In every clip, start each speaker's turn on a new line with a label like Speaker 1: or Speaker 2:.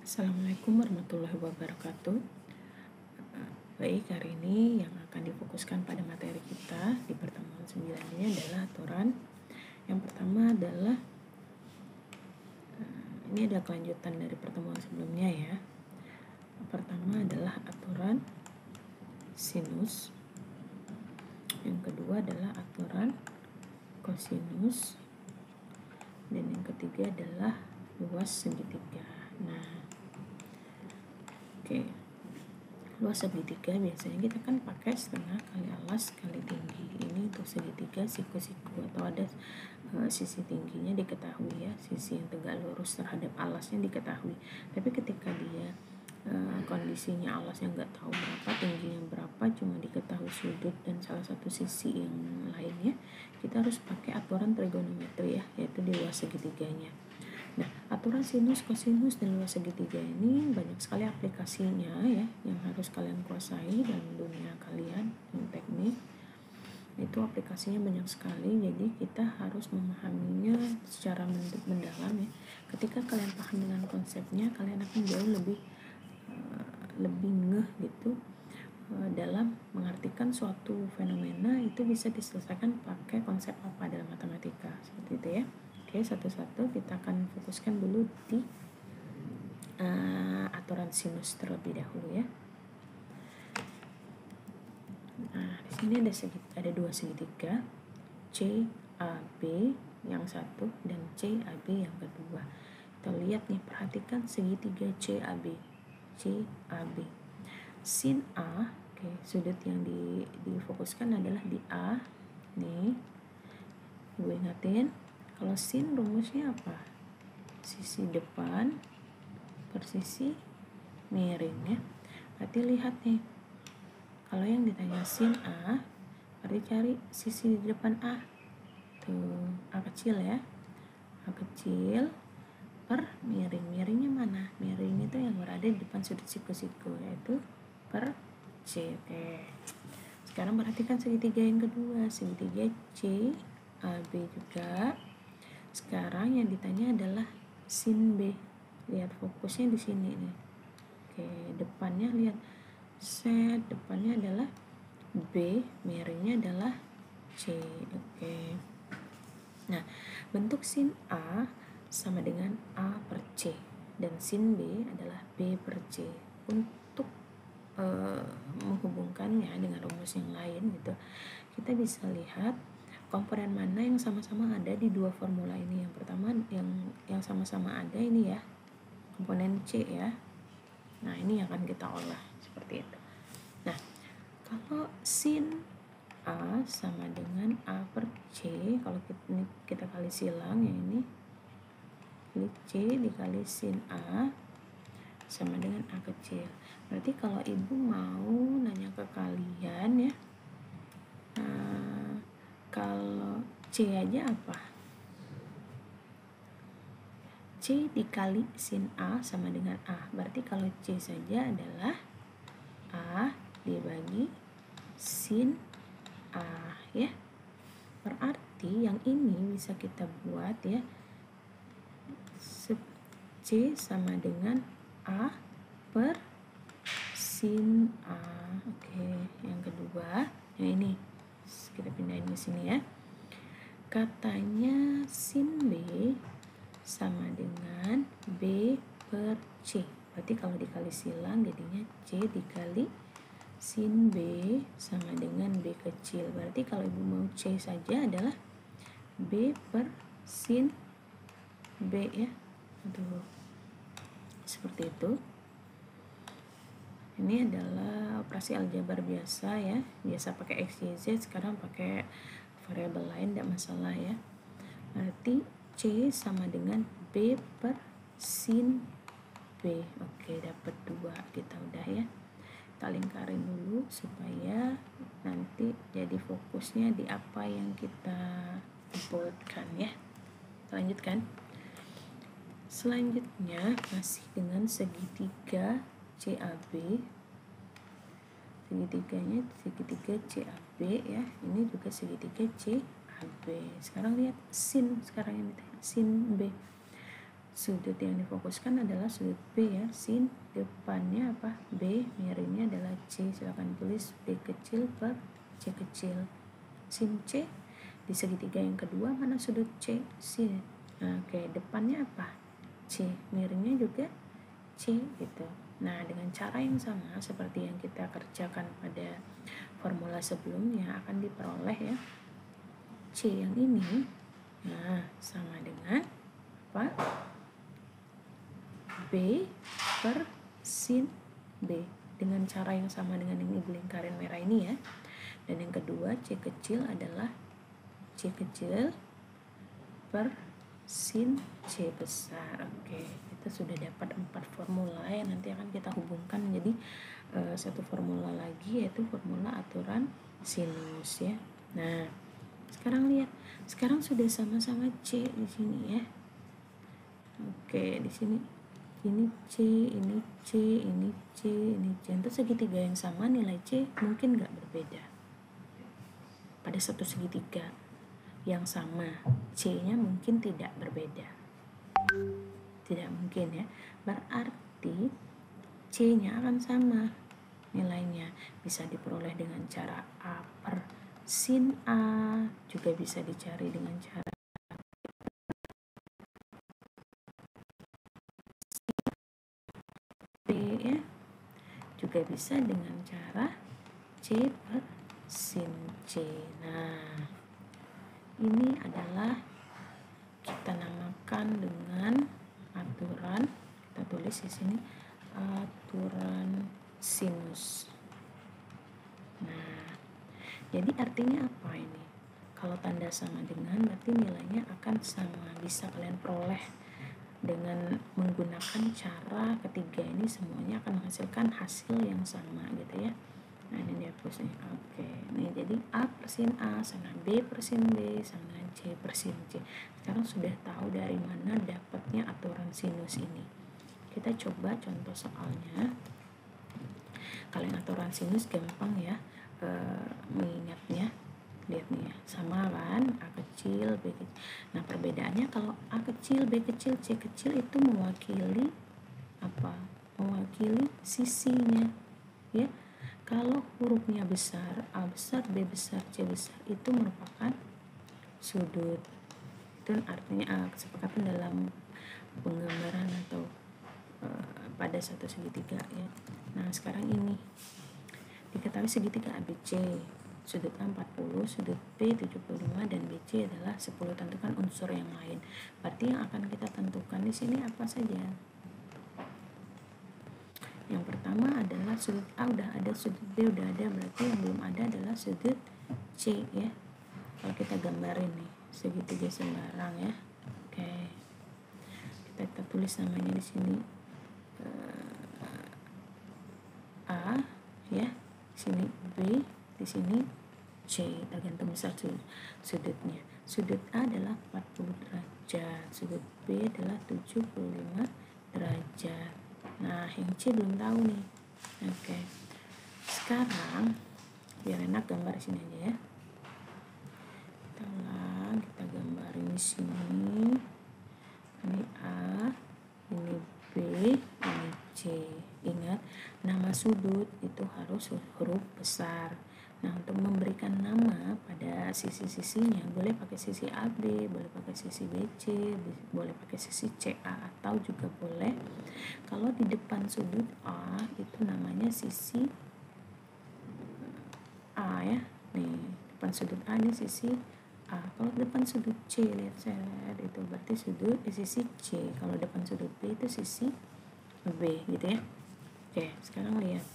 Speaker 1: Assalamualaikum warahmatullahi wabarakatuh. Baik, hari ini yang akan difokuskan pada materi kita di pertemuan 9 ini adalah aturan. Yang pertama adalah ini ada kelanjutan dari pertemuan sebelumnya ya. Pertama adalah aturan sinus. Yang kedua adalah aturan kosinus. Dan yang ketiga adalah luas segitiga. Luas segitiga biasanya kita kan pakai setengah kali alas kali tinggi. Ini untuk segitiga siku-siku atau ada sisi tingginya diketahui ya, sisi yang tegak lurus terhadap alasnya diketahui. Tapi ketika dia kondisinya alasnya nggak tahu berapa, tingginya berapa, cuma diketahui sudut dan salah satu sisi yang lainnya, kita harus pakai aturan trigonometri ya, yaitu di luas segitiganya. Nah, aturan sinus, kosinus, dan luas segitiga ini banyak sekali aplikasinya ya, yang harus kalian kuasai dalam dunia kalian, dalam teknik. Itu aplikasinya banyak sekali, jadi kita harus memahaminya secara mendalam ya. Ketika kalian paham dengan konsepnya, kalian akan jauh lebih ngeh gitu dalam mengartikan suatu fenomena. Itu bisa diselesaikan pakai konsep apa dalam matematika, seperti itu ya. Oke, satu-satu kita akan fokuskan dulu di aturan sinus terlebih dahulu ya. Nah, di sini ada dua segitiga, CAB yang satu dan CAB yang kedua. Kita lihat nih, perhatikan segitiga CAB. Sin A, sudut yang difokuskan adalah di A. Nih, gue ingatin. Kalau sin rumusnya apa? Sisi depan per sisi miring ya. Berarti lihat nih, kalau yang ditanya sin A, berarti cari sisi di depan A. Tuh, A kecil ya. A kecil per miring. Miringnya mana? Miring itu yang berada di depan sudut siku-siku, yaitu per C. Oke. Sekarang perhatikan segitiga yang kedua, segitiga CAB juga. Sekarang yang ditanya adalah sin B. Lihat fokusnya di sini nih. Oke, depannya lihat. Depannya adalah B, miringnya adalah C. Oke. Nah, bentuk sin A sama dengan A per C dan sin B adalah B per C. Untuk menghubungkannya dengan rumus yang lain gitu, kita bisa lihat komponen mana yang sama-sama ada di dua formula ini. Yang pertama yang sama-sama ada ini ya, komponen C ya. Nah, ini yang akan kita olah seperti itu. Nah, kalau sin A sama dengan A per C, kalau kita kali silang ya, ini C dikali sin A sama dengan A kecil. Berarti kalau ibu mau nanya ke kalian ya, kalau C aja apa? C dikali sin A sama dengan A. Berarti kalau C saja adalah A dibagi sin A ya. Berarti yang ini bisa kita buat ya, C sama dengan A per sin A. Oke, yang kedua, yang ini kita pindahin ke sini ya. Katanya sin B sama dengan B per C. Berarti kalau dikali silang jadinya C dikali sin B sama dengan B kecil. Berarti kalau ibu mau C saja adalah B per sin B ya. Aduh, seperti itu. Ini adalah operasi aljabar biasa ya. Biasa pakai X, Y, Z, sekarang pakai variabel lain, tidak masalah ya. Berarti C sama dengan B per sin B. Oke, dapat 2. Kita udah ya. Kita lingkarin dulu supaya nanti jadi fokusnya di apa yang kita buatkan ya. Lanjutkan. Selanjutnya masih dengan segitiga CAB. Segitiganya segitiga CAB ya. Ini juga segitiga CAB. Sekarang lihat sin, sekarang ini sin B. sudut yang difokuskan adalah sudut B ya, sin depannya apa? B, miringnya adalah C. Silakan tulis B kecil per C kecil. Sin C di segitiga yang kedua mana sudut C? Sin. Nah, oke, depannya apa? C, miringnya juga C gitu. Nah, dengan cara yang sama seperti yang kita kerjakan pada formula sebelumnya akan diperoleh ya. C yang ini nah sama dengan apa? B per sin B dengan cara yang sama dengan yang ibu lingkarin merah ini ya. Dan yang kedua C kecil adalah C kecil per sin C besar. Oke, kita sudah dapat 4 formula yang nanti akan kita hubungkan menjadi satu formula lagi, yaitu formula aturan sinus ya. Nah, sekarang lihat, sekarang sudah sama-sama C di sini ya. Oke, di sini ini C, ini C, ini C, ini C. Untuk segitiga yang sama nilai C mungkin nggak berbeda. Pada satu segitiga yang sama, C-nya mungkin tidak berbeda. Tidak mungkin ya. Berarti C-nya akan sama nilainya. Bisa diperoleh dengan cara A per sin A, juga bisa dicari dengan cara B ya, juga bisa dengan cara C per sin C. Nah, ini adalah kita namakan dengan aturan, kita tulis di sini aturan sinus. Nah, jadi artinya apa ini? Kalau tanda sama dengan berarti nilainya akan sama, bisa kalian peroleh dengan menggunakan cara ketiga ini, semuanya akan menghasilkan hasil yang sama gitu ya. Nah, ini dihapus nih. Oke, nih jadi A per sin A sama B per sin B sama C per sin C. Sekarang sudah tahu dari mana dapatnya aturan sinus ini. Kita coba contoh soalnya. Kalian aturan sinus gampang ya mengingatnya. Lihat nih ya, sama kan, A kecil, B kecil. Nah, perbedaannya kalau A kecil, B kecil, C kecil itu mewakili apa? Mewakili sisinya ya. Kalau hurufnya besar, A besar, B besar, C besar, itu merupakan sudut. Itu artinya kesepakatan dalam penggambaran atau pada satu segitiga ya. Nah, sekarang ini diketahui segitiga ABC, sudut A 40, sudut B 75 dan BC adalah 10. Tentukan unsur yang lain. Berarti yang akan kita tentukan di sini apa saja? Yang pertama adalah sudut A udah ada, sudut B udah ada, berarti yang belum ada adalah sudut C ya. Kalau kita gambarin nih segitiga sembarang ya. Oke. Kita tulis namanya di sini A ya. Di sini B, di sini C, tergantung besar sudutnya. Sudut A adalah 40 derajat, sudut B adalah 75 derajat. Nah, yang C belum tahu nih. Oke. Sekarang biar enak gambar sini aja ya. Kita gambarin di sini. Ini A, ini B, ini C. Ingat, nama sudut itu harus huruf besar. Nah, untuk memberikan nama pada sisi-sisinya, boleh pakai sisi AB, boleh pakai sisi BC, boleh pakai sisi CA, atau juga boleh kalau di depan sudut A itu namanya sisi A ya. Nih, depan sudut A ini sisi A. Kalau depan sudut C, lihat saya itu berarti sudut sisi C. Kalau depan sudut B itu sisi B gitu ya. Oke, sekarang lihat.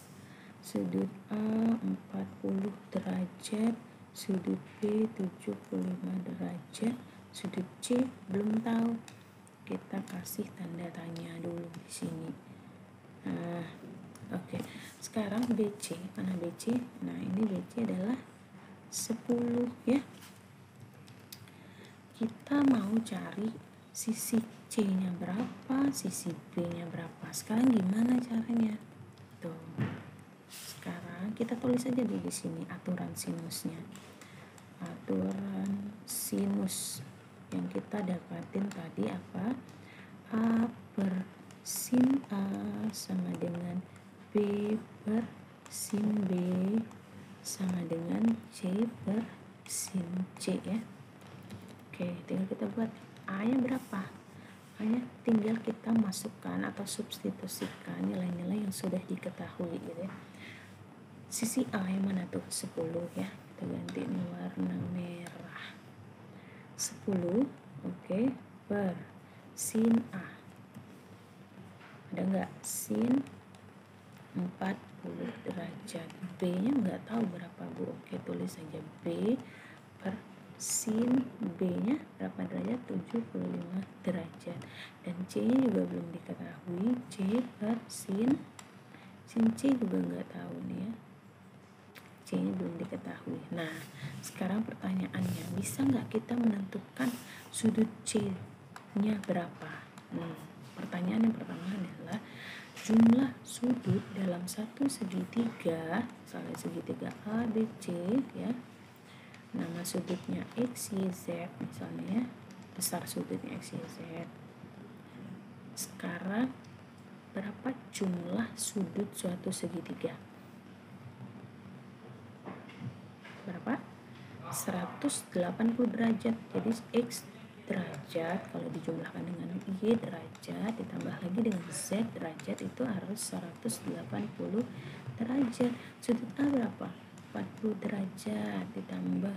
Speaker 1: Sudut A 40 derajat, sudut B 75 derajat, sudut C belum tahu. Kita kasih tanda tanya dulu di sini. Nah, oke. Sekarang BC, mana BC? Nah, ini BC adalah 10 ya. Kita mau cari sisi C-nya berapa, sisi B-nya berapa. Sekarang gimana caranya? Tuh. Sekarang kita tulis aja di sini aturan sinusnya. Aturan sinus yang kita dapatin tadi apa? A per sin A sama dengan B per sin B sama dengan C per sin C ya. Oke, tinggal kita buat A nya berapa. A nya tinggal kita masukkan atau substitusikan nilai-nilai yang sudah diketahui gitu ya. Sisi A yang mana tuh? 10 ya, kita ganti ini warna merah. 10 oke, per sin A ada nggak? Sin 40 derajat. B nya nggak tahu berapa Bu. Oke, tulis saja B per sin B nya berapa derajat? 75 derajat. Dan C nya juga belum diketahui. C per sin C juga nggak tahu nih ya, C nya belum diketahui. Nah, sekarang pertanyaannya, bisa nggak kita menentukan sudut C nya berapa? Pertanyaan yang pertama adalah jumlah sudut dalam satu segitiga, misalnya segitiga ABC ya, nama sudutnya X, Y, Z misalnya ya, besar sudutnya X, Y, Z. Sekarang berapa jumlah sudut suatu segitiga? Berapa? 180 derajat. Jadi X derajat kalau dijumlahkan dengan Y derajat ditambah lagi dengan Z derajat itu harus 180 derajat. Sudut A berapa? 40 derajat ditambah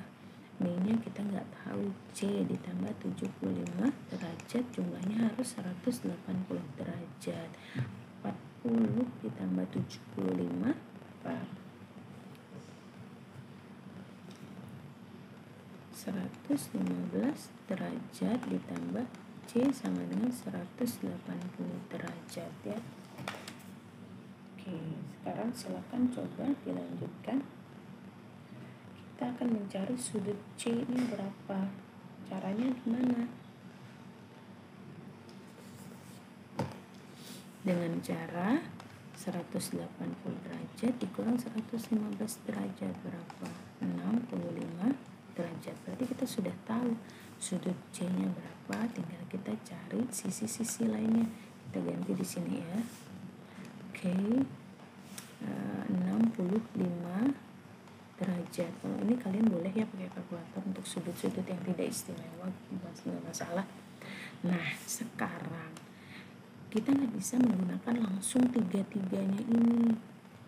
Speaker 1: B nya kita nggak tahu, C ditambah 75 derajat jumlahnya harus 180 derajat. 40 ditambah 75 apa? 115 derajat ditambah C sama dengan 180 derajat ya. Oke, sekarang silakan coba dilanjutkan. Kita akan mencari sudut C ini berapa. Caranya gimana? Dengan cara 180 derajat dikurang 115 derajat berapa? 65 derajat. Berarti kita sudah tahu sudut C nya berapa, tinggal kita cari sisi-sisi lainnya. Kita ganti di sini ya. Oke, 65 derajat. Kalau ini kalian boleh ya pakai kalkulator untuk sudut-sudut yang tidak istimewa, nggak masalah. Nah, sekarang kita nggak bisa menggunakan langsung tiga-tiganya ini.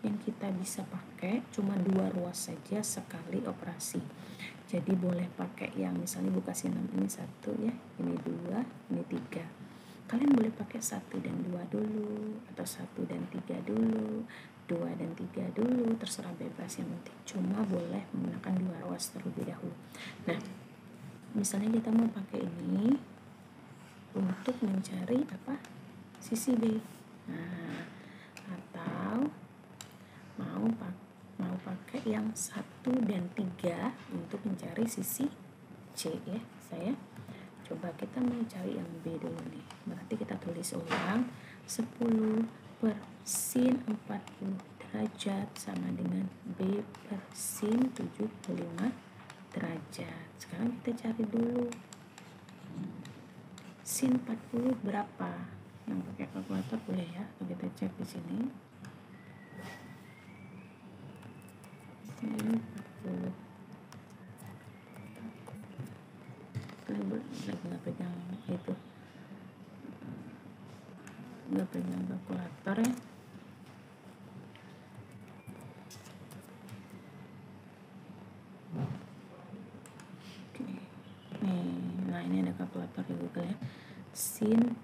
Speaker 1: Yang kita bisa pakai cuma 2 ruas saja sekali operasi. Jadi boleh pakai yang misalnya Bu kasih 6 ini 1 ya, ini 2, ini 3. Kalian boleh pakai 1 dan 2 dulu, atau 1 dan 3 dulu, 2 dan 3 dulu, terserah bebas, yang penting cuma boleh menggunakan 2 ruas terlebih dahulu. Nah, misalnya kita mau pakai ini untuk mencari apa? Sisi B. Nah, atau mau pakai yang 1 dan 3 untuk mencari sisi C ya. Saya coba kita mau cari yang B dulu nih. Berarti kita tulis ulang 10 per sin 40 derajat sama dengan B per sin 75 derajat. Sekarang kita cari dulu sin 40 berapa. Yang pakai kalkulator boleh ya. Kita cek di sini. Sin 40. Lagi nggak pegang itu, nggak pegang kalkulator ya. Oke. Nih, nah ini ada kalkulator di Google ya. Sin,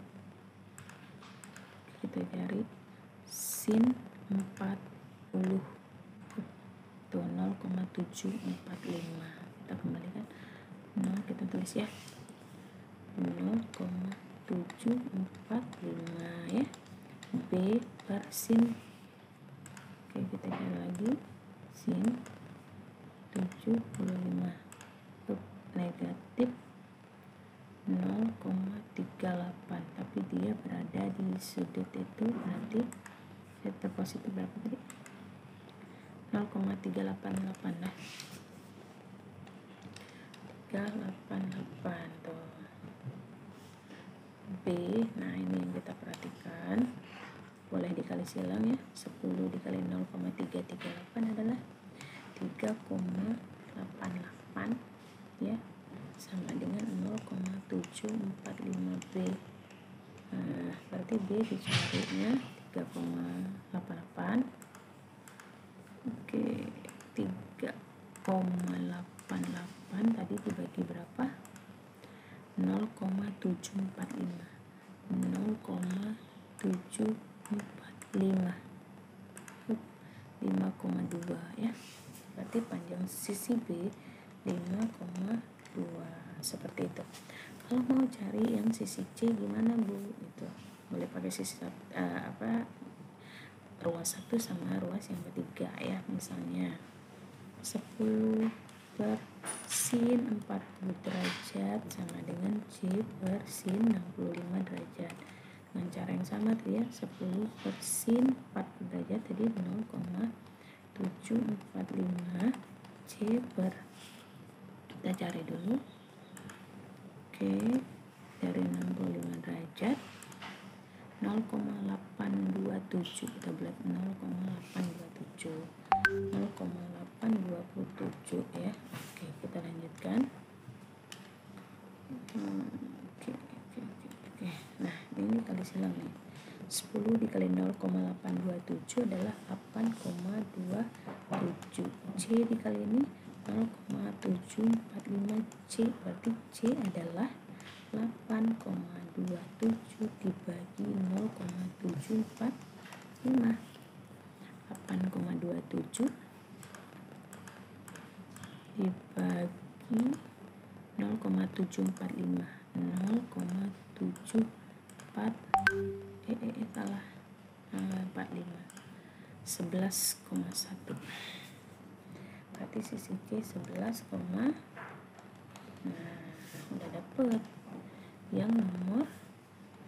Speaker 1: kita cari sin 40 itu 0,745. Kita kembalikan 0, kita tulis ya 0,745 ya. B per sin, oke kita cari lagi sin 75 negatif 0,38, tapi dia berada di sudut itu, berarti kita positif berapa tadi? 0,388 lah, 388 tuh. B. Nah ini yang kita perhatikan, boleh dikali silang ya. 10 dikali 0,338 adalah 3,88 ya, sama dengan 0,745B. Nah, berarti B dicarinya 3,88. Oke, 3,88 tadi dibagi berapa? 0,745. 0,745 5,2 ya. Berarti panjang sisi B 5,2, seperti itu. Kalau mau cari yang sisi C gimana Bu? Itu boleh pakai sisi ruas 1 sama ruas yang ketiga ya. Misalnya 10 per sin 40 derajat sama dengan C per sin 65 derajat. Dengan cara yang sama tuh ya, 10 per sin 40 derajat tadi 0,745 C per, kita cari dulu. Oke, dari 65 derajat 0,827, kita buat 0,827 ya. Oke, kita lanjutkan. Oke. Nah ini kali silang nih. 10 dikali 0,827 adalah 8,27. C dikali ini 0,745 C, berarti C adalah 8,27 dibagi 0,745. 8,27 dibagi 0,745 11,1. Berarti sisi C 11, nah udah dapet yang nomor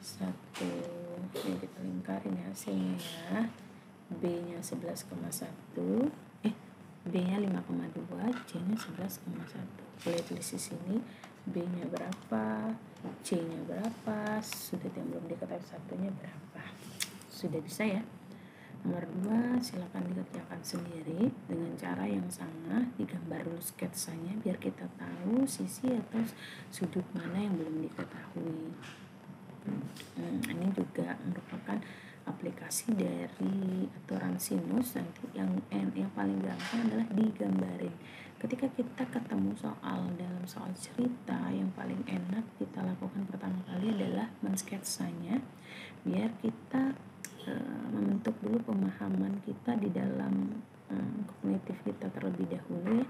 Speaker 1: 1. Ini kita lingkarin ya hasilnya ya. B nya 11,1, B nya 5,2, C nya 11,1. Boleh tulis di sini B nya berapa, C nya berapa, sudut yang belum diketahui satunya berapa. Sudah bisa ya. Nomor 2, silakan dikerjakan sendiri dengan cara yang sama, digambar dulu sketsanya biar kita tahu sisi atau sudut mana yang belum diketahui. Ini juga merupakan aplikasi dari aturan sinus. Nanti yang paling gampang adalah digambarin. Ketika kita ketemu soal dalam soal cerita, yang paling enak kita lakukan pertama kali adalah mensketsanya biar kita membentuk dulu pemahaman kita di dalam kognitif kita terlebih dahulu ya,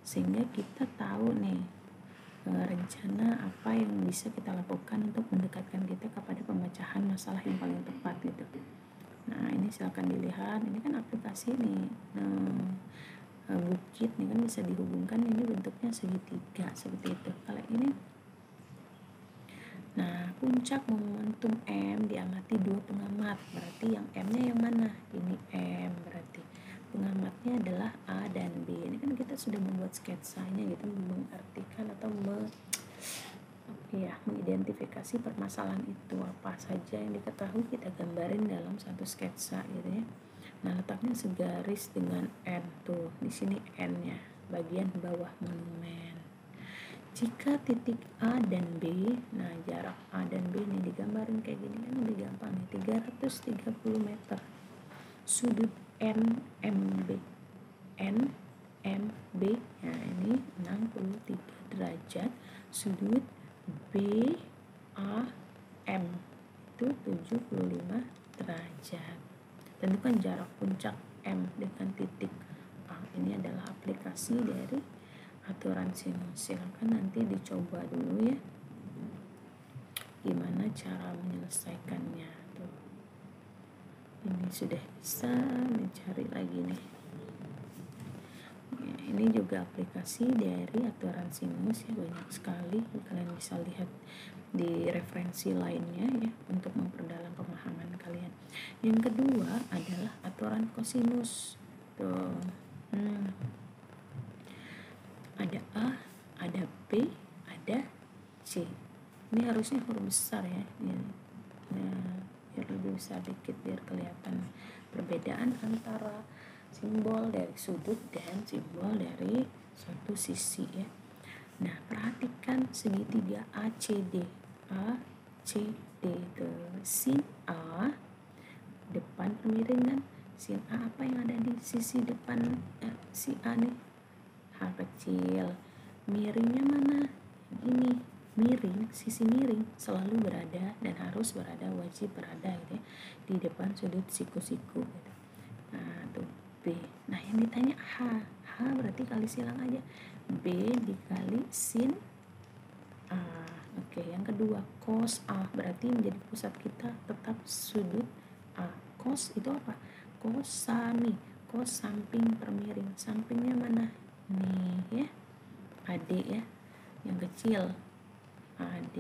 Speaker 1: sehingga kita tahu nih rencana apa yang bisa kita lakukan untuk mendekatkan kita kepada pemecahan masalah yang paling tepat gitu. Nah ini silakan dilihat, ini kan aplikasi nih, bukit nih kan bisa dihubungkan, ini bentuknya segitiga seperti itu. Kalau ini, nah puncak momentum M diamati dua pengamat, berarti yang M nya yang mana? Ini M, berarti pengamatnya adalah A dan B. Ini kan kita sudah membuat sketsanya gitu, mengartikan atau mengidentifikasi permasalahan itu, apa saja yang diketahui kita gambarin dalam satu sketsa gitu ya. Nah letaknya segaris dengan N tuh, di sini N nya bagian bawah monumen. Jika titik A dan B, nah jarak A dan B ini digambarin kayak gini kan lebih gampang nih, 330 meter. Sudut NMB, nah ini 63 derajat. Sudut BAM itu 75 derajat. Tentukan jarak puncak M dengan titik A. Ini adalah aplikasi dari aturan sinus. Silakan nanti dicoba dulu ya gimana cara menyelesaikannya tuh. Ini sudah bisa, mencari lagi nih ya, ini juga aplikasi dari aturan sinus ya, banyak sekali, kalian bisa lihat di referensi lainnya ya untuk memperdalam pemahaman kalian. Yang kedua adalah aturan kosinus tuh. Ada A, ada B, ada C. Ini ini harusnya huruf besar ya. Nah, biar lebih besar dikit biar kelihatan perbedaan antara simbol dari sudut dan simbol dari suatu sisi ya. Nah, perhatikan segitiga ACD. ACD itu sin A depan permiringan. Sin A apa yang ada di sisi depan si A nih? H kecil. Miringnya mana? Ini miring, sisi miring selalu berada dan harus berada, wajib berada gitu ya, di depan sudut siku-siku gitu. Nah tuh B. Nah yang ditanya H berarti kali silang aja, B dikali sin A. Oke, yang kedua cos A berarti menjadi pusat kita tetap sudut A. Cos itu apa? Cosami, cos samping permiring. Sampingnya mana? Nih ya, AD ya, yang kecil AD,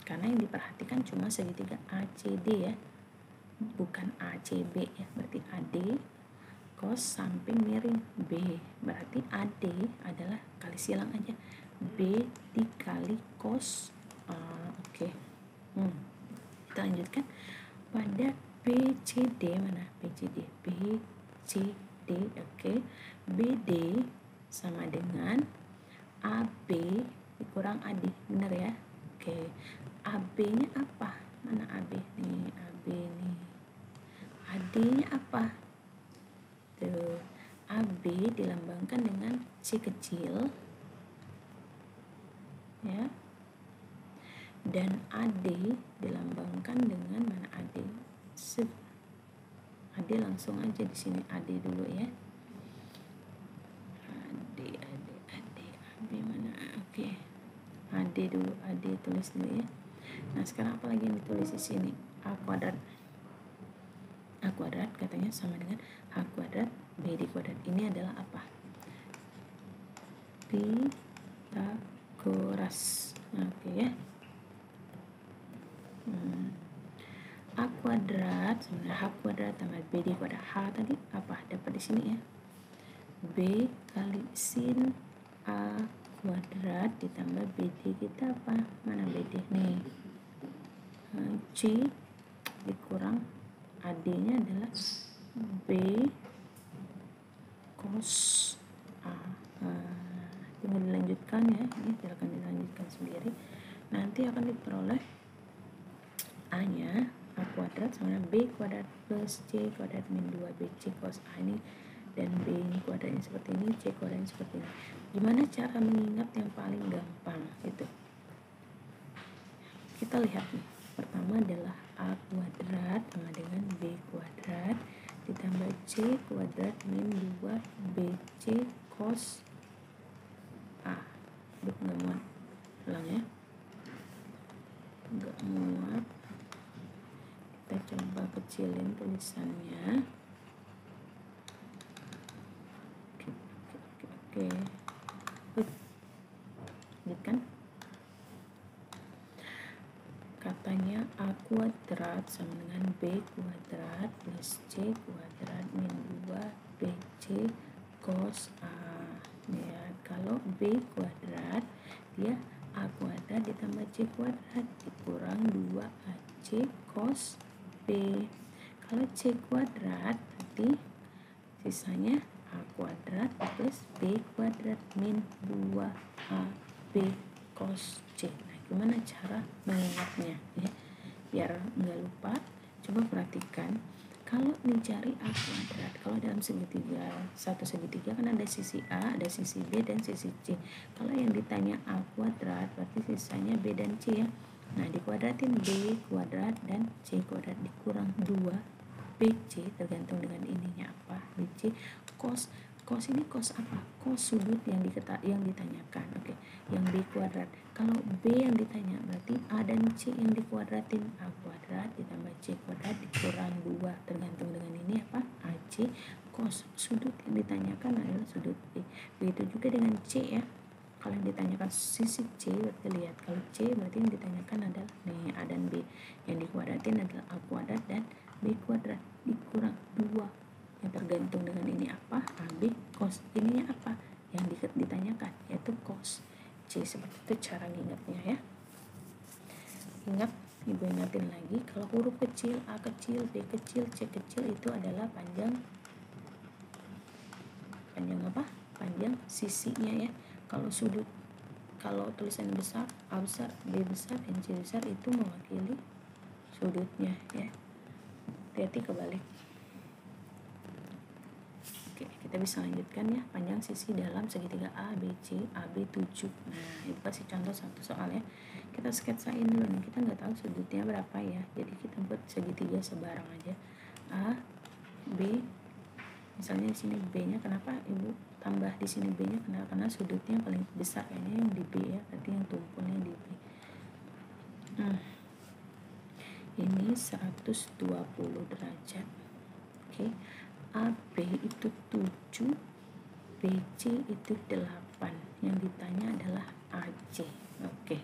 Speaker 1: karena yang diperhatikan cuma segitiga ACD ya, bukan ACB ya. Berarti AD cos samping miring B, berarti AD adalah kali silang aja, B dikali cos A. Oke. Kita lanjutkan pada BCD. Mana BCD? BCD. Oke. BD sama dengan AB dikurang AD, bener ya? Oke, AB nya apa? Mana AB? Nih AB nih. AD nya apa? Tuh, AB dilambangkan dengan C kecil ya, dan AD dilambangkan dengan mana AD? AD langsung aja di sini AD dulu ya. AB mana? Oke. AD dulu, AD tulis dulu ya. Nah sekarang apa lagi yang ditulis di sini? A kuadrat. A kuadrat katanya sama dengan H kuadrat BD kuadrat. Ini adalah apa? Pitagoras. Oke ya. A kuadrat sama dengan H kuadrat tambah BD kuadrat. H tadi apa? Dapat di sini ya. B kali sin A kuadrat ditambah BD kita apa? Mana BD? Nih. C dikurang AD nya adalah B cos A. Tinggal dilanjutkan ya, ini silakan dilanjutkan sendiri. Nanti akan diperoleh A nya A kuadrat sama dengan B kuadrat plus C kuadrat min 2BC cos A ini, dan B ini kuadratnya seperti ini, C kuadratnya seperti ini. Gimana cara mengingat yang paling gampang gitu? Kita lihat nih. Pertama adalah A kuadrat sama dengan B kuadrat ditambah C kuadrat min 2BC cos A. Aduh, nggak muat. Ulang ya. Nggak muat. Kita coba kecilin tulisannya. Oke. Lanjutkan. Katanya A kuadrat sama dengan B kuadrat plus C kuadrat min 2BC cos A. Ya, kalau B kuadrat dia A kuadrat ditambah C kuadrat dikurang 2AC cos B. Kalau C kuadrat berarti sisanya A kuadrat plus B kuadrat min 2AB cos C. Nah, gimana cara mengingatnya ya? Biar nggak lupa, coba perhatikan. Kalau dicari A kuadrat, kalau dalam segitiga, satu segitiga kan ada sisi A, ada sisi B, dan sisi C. Kalau yang ditanya A kuadrat, berarti sisanya B dan C ya. Nah, dikuadratin B kuadrat dan C kuadrat dikurang 2 BC, tergantung dengan ininya apa, BC cos. Cos ini cos apa? Cos sudut yang ditanyakan. Oke, yang B kuadrat. Kalau B yang ditanya berarti A dan C yang dikuadratin, A kuadrat ditambah C kuadrat dikurang 2, tergantung dengan ini apa, AC cos. Sudut yang ditanyakan adalah sudut B. Begitu juga dengan C ya. Kalau yang ditanyakan sisi C, berarti lihat, kalau C berarti yang ditanyakan adalah nih A dan B. Yang dikuadratin adalah A kuadrat dan B kuadrat dikurang 2, yang tergantung dengan ini apa, AB cos. Ininya apa yang ditanyakan, yaitu cos C. Seperti itu cara ingatnya ya. huruf kecil, A kecil, B kecil, C kecil, itu adalah panjang apa? Panjang sisinya ya. Kalau tulisan besar, A besar, B besar, dan C besar, itu mewakili sudutnya ya. Hati-hati kebalik. Oke, kita bisa lanjutkan ya. Panjang sisi dalam segitiga ABC, AB 7. Nah, itu kasih contoh satu soal ya. Kita sketsain dulu nih. Kita nggak tahu sudutnya berapa ya. Jadi kita buat segitiga sebarang aja. A, B, misalnya di sini B-nya, kenapa Ibu tambah di sini B-nya? Karena sudutnya paling besar kayaknya yang di B ya. Berarti yang tumpulnya di B. Ini 120 derajat. Oke. AB itu 7, BC itu 8. Yang ditanya adalah AC. Oke.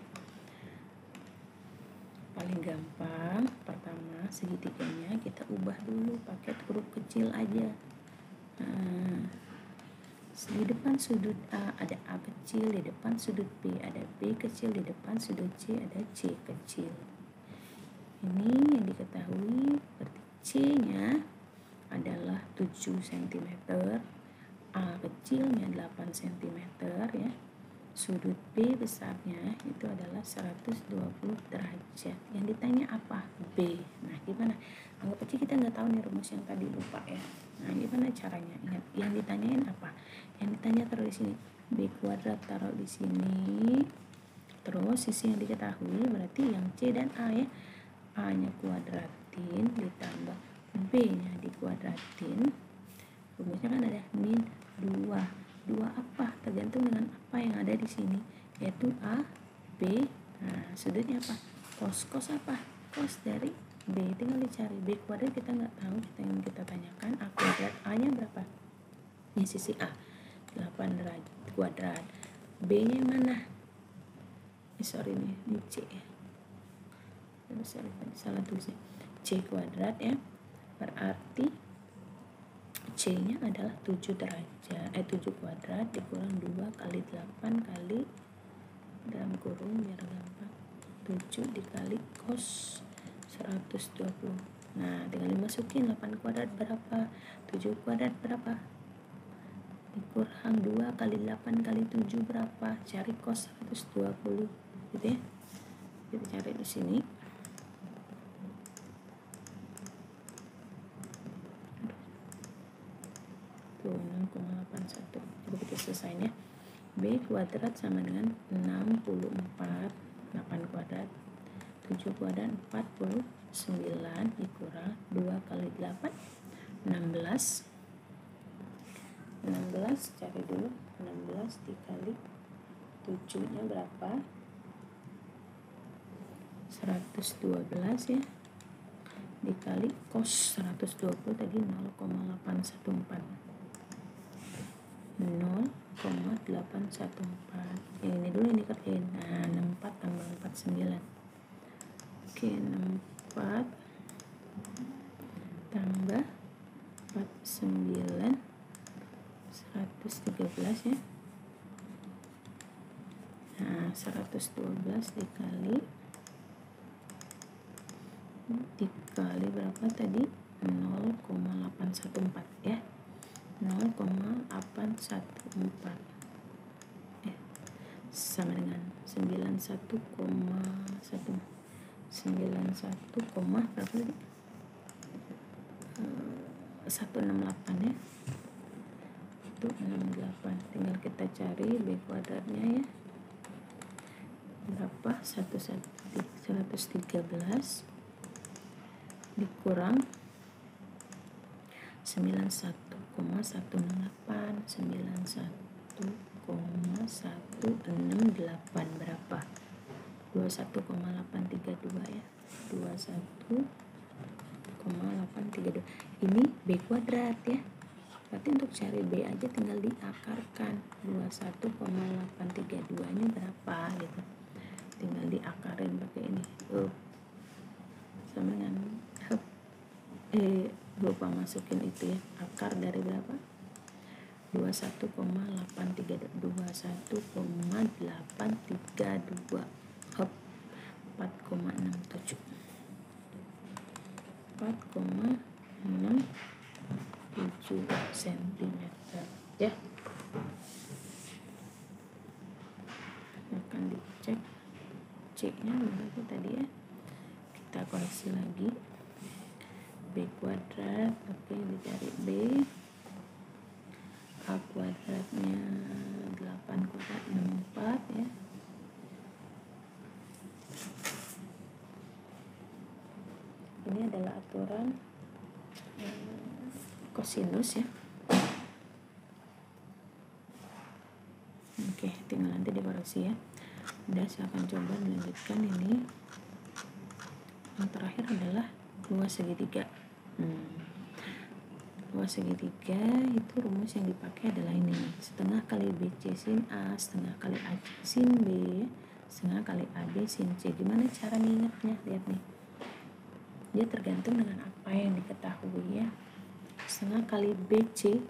Speaker 1: Paling gampang, pertama segitiganya kita ubah dulu pakai huruf kecil aja. Di depan sudut A ada A kecil, di depan sudut B ada B kecil, di depan sudut C ada C kecil. Ini yang diketahui, berarti C-nya adalah 7 cm, A kecilnya 8 cm ya. Sudut B besarnya itu adalah 120 derajat. Yang ditanya apa? B. Nah, gimana? Anggap aja kita nggak tahu nih rumus yang tadi, lupa ya. Nah, gimana caranya? Ingat, yang ditanyain apa? Yang ditanya taruh di sini. B kuadrat taruh di sini. Terus sisi yang diketahui berarti yang C dan A ya. A-nya kuadratin ditambah B-nya dikuadratin. Rumusnya kan ada min 2. 2 apa? Tergantung dengan apa yang ada di sini, yaitu A, B. Nah, sudutnya apa? Cos apa? Cos dari B. Tinggal dicari. B kuadrat kita nggak tahu, kita tanyakan A kuadrat. A-nya berapa? Ini sisi A 8 derajat kuadrat. B-nya mana? Ini C. Salah tulisnya. C kuadrat ya. Berarti C-nya adalah 7 derajat, 7 kuadrat dikurang 2 kali 8 kali dalam kurung biar gampang 7 dikali cos 120. Nah, tinggal dimasukin 8 kuadrat berapa, 7 kuadrat berapa, dikurang 2 kali 8 kali 7 berapa, cari cos 120 gitu ya. Kita cari di sini. Tuh 6,81. Coba kita selesain ya. B kuadrat sama dengan 64, 8 kuadrat 7 kuadrat 49 dikurang 2 kali 8 16. 16 cari dulu. 16 dikali 7 nya berapa, 112 ya, dikali cos 120 tadi 0,814. 0,814. Ini dulu ini kerjain. Nah, 64 tambah 49. Oke, 64 tambah 49 113 ya. Nah, 112 dikali berapa tadi? 0,814 ya. 0,814 sama dengan 91, berapa tadi? 168 ya. Itu 68. Tinggal kita cari B kuadratnya ya. Berapa? 113 dikurang 91,168 berapa? 21,832 ya. 21,832. Ini B kuadrat ya. Berarti untuk cari B aja tinggal diakarkan. 21,832 nya berapa gitu. Tinggal diakarin pakai ini. Sama dengan lupa masukin itu ya. Akar dari berapa? 21,832. 4,67. 4,67 cm ya. Akan dicek C nya berapa tadi ya, kita koreksi lagi. B kuadrat, oke, dicari B. A kuadratnya 8 kuadrat 64 ya. Ini adalah aturan kosinus ya. Oke, tinggal nanti dikoreksi ya. Udah, saya akan coba melanjutkan ini. Yang terakhir adalah 2 segitiga. 2 segitiga itu rumus yang dipakai adalah ini, setengah kali BC sin A setengah kali AC sin B setengah kali AB sin C. Gimana cara ngingetnya? Lihat nih, dia tergantung dengan apa yang diketahui ya. Setengah kali BC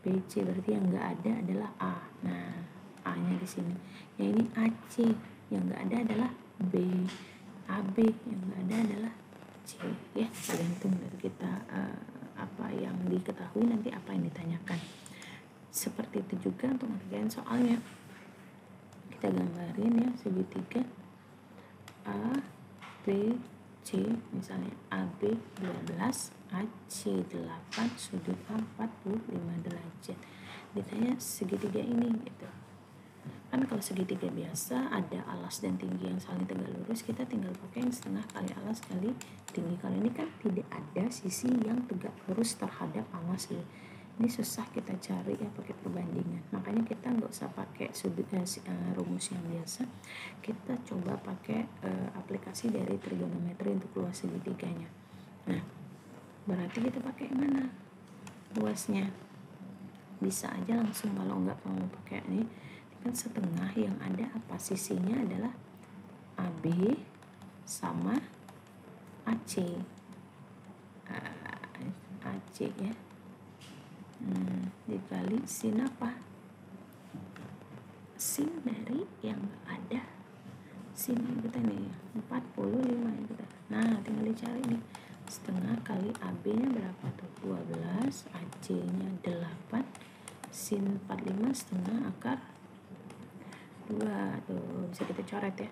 Speaker 1: berarti yang nggak ada adalah A. Nah, A nya di sini. Yang ini AC, yang nggak ada adalah B. AB, yang nggak ada adalah C ya. Tergantung dari kita apa yang diketahui, nanti apa yang ditanyakan. Seperti itu juga untuk ngerjain soalnya. Kita gambarin ya, segitiga A B C, misalnya AB 12 AC 8 sudut A 45 derajat. Ditanya segitiga ini gitu. Kan kalau segitiga biasa ada alas dan tinggi yang saling tegak lurus, kita tinggal pakai yang setengah kali alas kali tinggi. Kalau ini kan tidak ada sisi yang tegak lurus terhadap alas ya. Ini susah kita cari ya pakai perbandingan. Makanya kita nggak usah pakai rumus yang biasa. Kita coba pakai aplikasi dari trigonometri untuk luas segitiganya. Nah, berarti kita pakai yang mana luasnya? Bisa aja langsung, kalau nggak mau pakai ini kan setengah, yang ada apa, sisinya adalah AB sama AC. AC ya, dikali sin apa, sin dari yang ada, sin kita nih 45 ya kita. Nah, tinggal dicari nih, setengah kali AB nya berapa tuh, 12, AC nya 8, sin 45 setengah akar 2 tuh, bisa kita coret ya,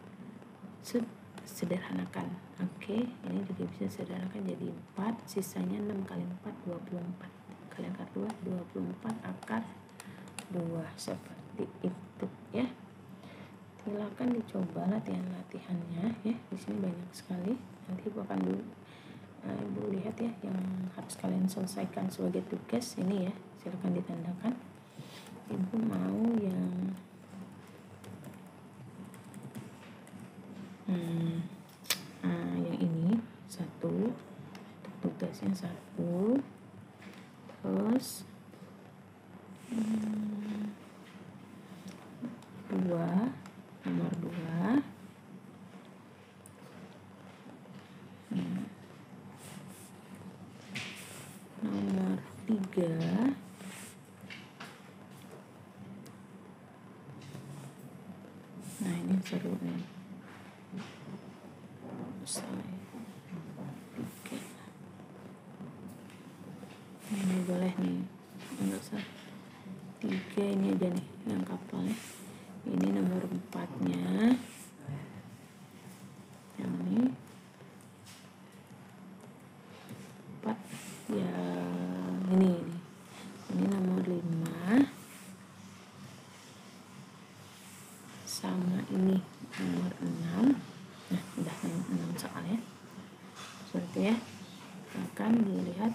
Speaker 1: sederhanakan. Oke, ini juga bisa sederhanakan jadi 4, sisanya 6 kali 4 24 kali akar 2 24 akar 2, seperti itu ya. Silakan dicoba latihannya ya, di sini banyak sekali. Nanti Ibu akan Ibu lihat ya yang harus kalian selesaikan sebagai tugas ini ya, silakan ditandakan. Ibu mau yang yang ini 1, tugasnya 1, terus 2, nomor 2, nomor 3, nah ini seru nih, ini boleh nih, enggak usah 3, ini aja nih yang kapal ya. Ini nomor 4 nya, yang ini 4 ya, ini nomor 5 sama ini nomor 6. Nah, udah 6 soalnya seperti ya. Akan dilihat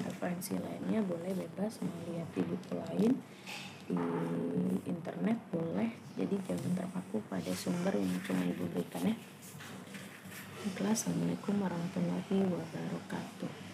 Speaker 1: referensi lainnya, boleh bebas mau lihat di buku lain di internet boleh, jadi jangan terpaku pada sumber yang cuma Ibu berikan ya. Assalamualaikum warahmatullahi wabarakatuh.